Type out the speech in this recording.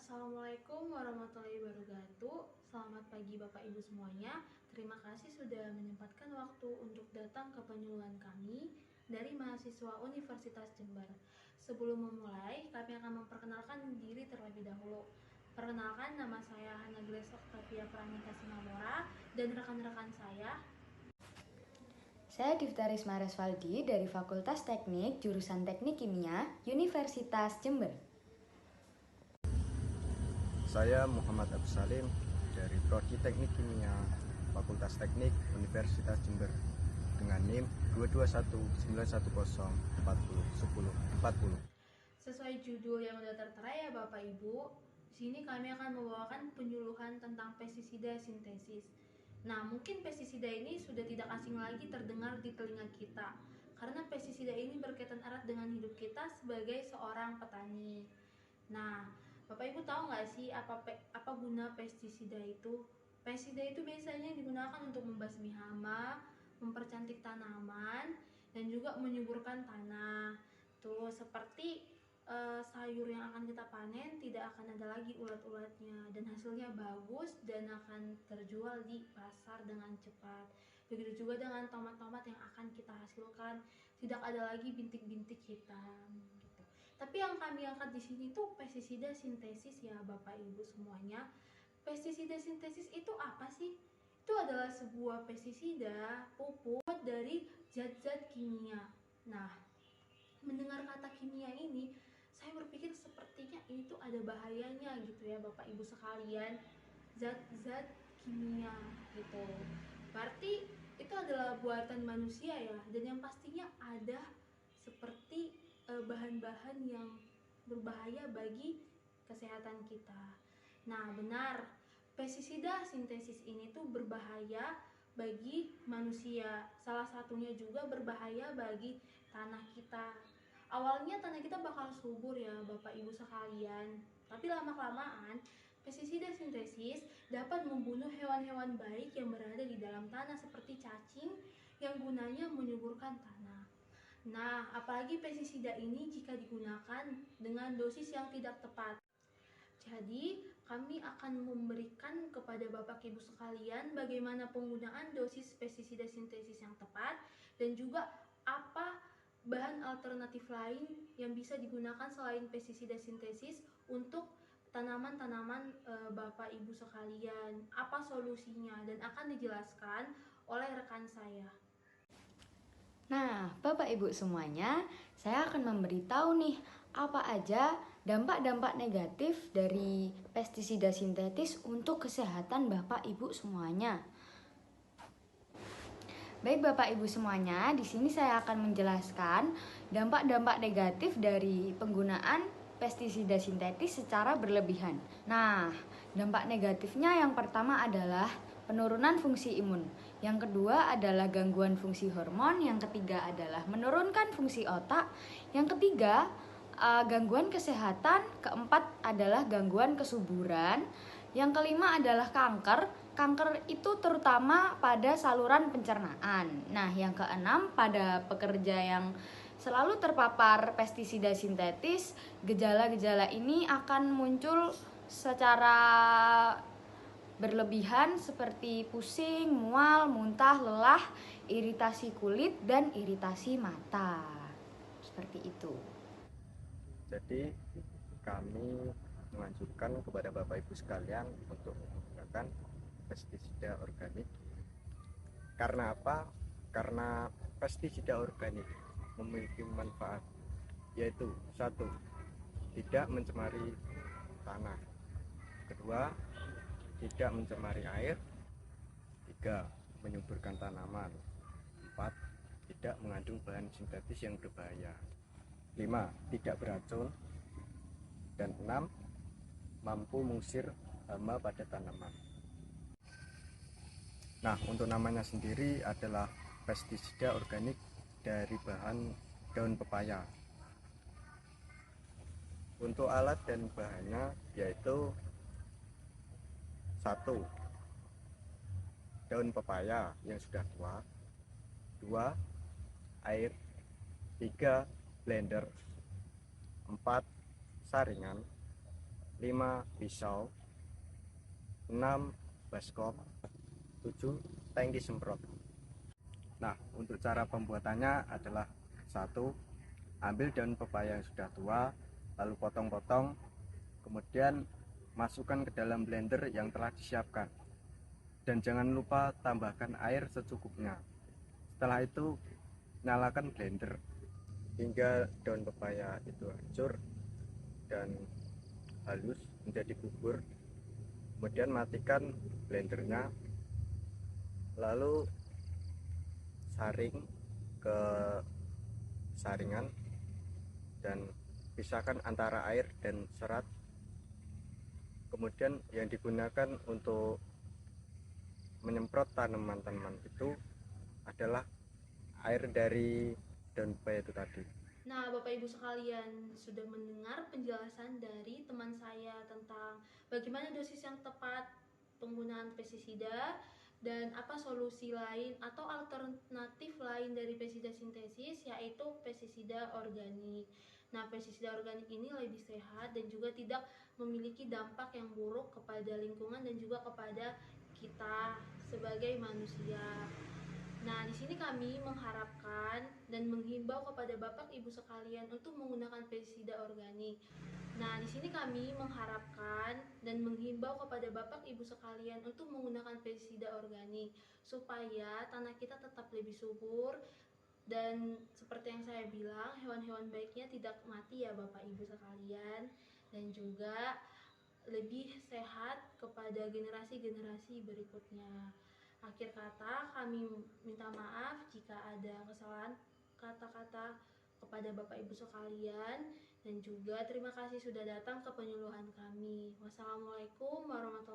Assalamualaikum warahmatullahi wabarakatuh. Selamat pagi Bapak Ibu semuanya. Terima kasih sudah menyempatkan waktu untuk datang ke penyuluhan kami dari mahasiswa Universitas Jember. Sebelum memulai, kami akan memperkenalkan diri terlebih dahulu. Perkenalkan, nama saya Hana Grace Octavia Pranika Simamora dan rekan-rekan Saya Divta Risma Resvaldi dari Fakultas Teknik Jurusan Teknik Kimia Universitas Jember. Saya Muhammad Abdul Salim dari Prodi Teknik Kimia Fakultas Teknik Universitas Jember dengan NIM 22191040410. Sesuai judul yang sudah tertera ya Bapak Ibu, di sini kami akan membawakan penyuluhan tentang pestisida sintesis. Nah, mungkin pestisida ini sudah tidak asing lagi terdengar di telinga kita, karena pestisida ini berkaitan erat dengan hidup kita sebagai seorang petani. Nah, Bapak Ibu tahu nggak sih apa guna pestisida itu? Pestisida itu biasanya digunakan untuk membasmi hama, mempercantik tanaman, dan juga menyuburkan tanah. Tuh, seperti sayur yang akan kita panen tidak akan ada lagi ulat-ulatnya dan hasilnya bagus dan akan terjual di pasar dengan cepat. Begitu juga dengan tomat-tomat yang akan kita hasilkan, tidak ada lagi bintik-bintik hitam gitu. Tapi yang kami angkat di sini tuh pestisida sintesis ya Bapak Ibu semuanya. Pestisida sintesis itu apa sih? Itu adalah sebuah pestisida pupuk dari zat-zat kimia. Nah, mendengar kata kimia ini, saya berpikir sepertinya ini tuh ada bahayanya gitu ya Bapak Ibu sekalian. Zat-zat kimia gitu. Berarti itu adalah buatan manusia ya, dan yang pastinya ada seperti bahan-bahan yang berbahaya bagi kesehatan kita. Nah, benar, pestisida sintesis ini tuh berbahaya bagi manusia. Salah satunya juga berbahaya bagi tanah kita. Awalnya tanah kita bakal subur ya Bapak Ibu sekalian, tapi lama-kelamaan pestisida sintesis dapat membunuh hewan-hewan baik yang berada di dalam tanah seperti cacing yang gunanya menyuburkan tanah. Nah, apalagi pestisida ini jika digunakan dengan dosis yang tidak tepat. Jadi, kami akan memberikan kepada Bapak Ibu sekalian bagaimana penggunaan dosis pestisida sintesis yang tepat dan juga apa bahan alternatif lain yang bisa digunakan selain pestisida sintesis untuk tanaman-tanaman Bapak Ibu sekalian. Apa solusinya dan akan dijelaskan oleh rekan saya. Nah, Bapak Ibu semuanya, saya akan memberitahu nih apa aja dampak-dampak negatif dari pestisida sintetis untuk kesehatan Bapak Ibu semuanya. Baik Bapak Ibu semuanya, di sini saya akan menjelaskan dampak-dampak negatif dari penggunaan pestisida sintetis secara berlebihan. Nah, dampak negatifnya yang pertama adalah penurunan fungsi imun. Yang kedua adalah gangguan fungsi hormon. Yang ketiga adalah menurunkan fungsi otak. Yang ketiga, gangguan kesehatan. Keempat adalah gangguan kesuburan. Yang kelima adalah kanker. Kanker itu terutama pada saluran pencernaan. Nah, yang keenam pada pekerja yang selalu terpapar pestisida sintetis, gejala-gejala ini akan muncul secara berlebihan seperti pusing, mual, muntah, lelah, iritasi kulit, dan iritasi mata. Seperti itu. Jadi kami menganjurkan kepada Bapak Ibu sekalian untuk menggunakan pestisida organik. Karena apa? Karena pestisida organik memiliki manfaat, yaitu satu, tidak mencemari tanah. Kedua, tidak mencemari air. Tiga, menyuburkan tanaman. Empat, tidak mengandung bahan sintetis yang berbahaya. Lima, tidak beracun. Dan enam, mampu mengusir hama pada tanaman. Nah, untuk namanya sendiri adalah pestisida organik dari bahan daun pepaya. Untuk alat dan bahannya yaitu satu, daun pepaya yang sudah tua. Dua, air. Tiga, blender. Empat, saringan. 5 pisau, 6 baskom, 7 tangki semprot. Nah, untuk cara pembuatannya adalah: 1. Ambil daun pepaya yang sudah tua, lalu potong-potong, kemudian masukkan ke dalam blender yang telah disiapkan, dan jangan lupa tambahkan air secukupnya. Setelah itu nyalakan blender hingga daun pepaya itu hancur dan halus menjadi bubur. Kemudian matikan blendernya, lalu saring ke saringan dan pisahkan antara air dan serat. Kemudian yang digunakan untuk menyemprot tanaman-tanaman itu adalah air dari daun pepaya itu tadi. Nah, Bapak Ibu sekalian, sudah mendengar penjelasan dari teman saya tentang bagaimana dosis yang tepat penggunaan pestisida dan apa solusi lain atau alternatif lain dari pestisida sintesis, yaitu pestisida organik. Nah, pestisida organik ini lebih sehat dan juga tidak memiliki dampak yang buruk kepada lingkungan dan juga kepada kita sebagai manusia. Nah, di sini kami mengharapkan dan menghimbau kepada Bapak Ibu sekalian untuk menggunakan pestisida organik. Nah, di sini kami mengharapkan dan menghimbau kepada Bapak Ibu sekalian untuk menggunakan pestisida organik supaya tanah kita tetap lebih subur, dan seperti yang saya bilang, hewan-hewan baiknya tidak mati ya Bapak Ibu sekalian, dan juga lebih sehat kepada generasi-generasi berikutnya. Akhir kata, kami minta maaf jika ada kesalahan kata-kata kepada Bapak Ibu sekalian, dan juga terima kasih sudah datang ke penyuluhan kami. Wassalamualaikum warahmatullahi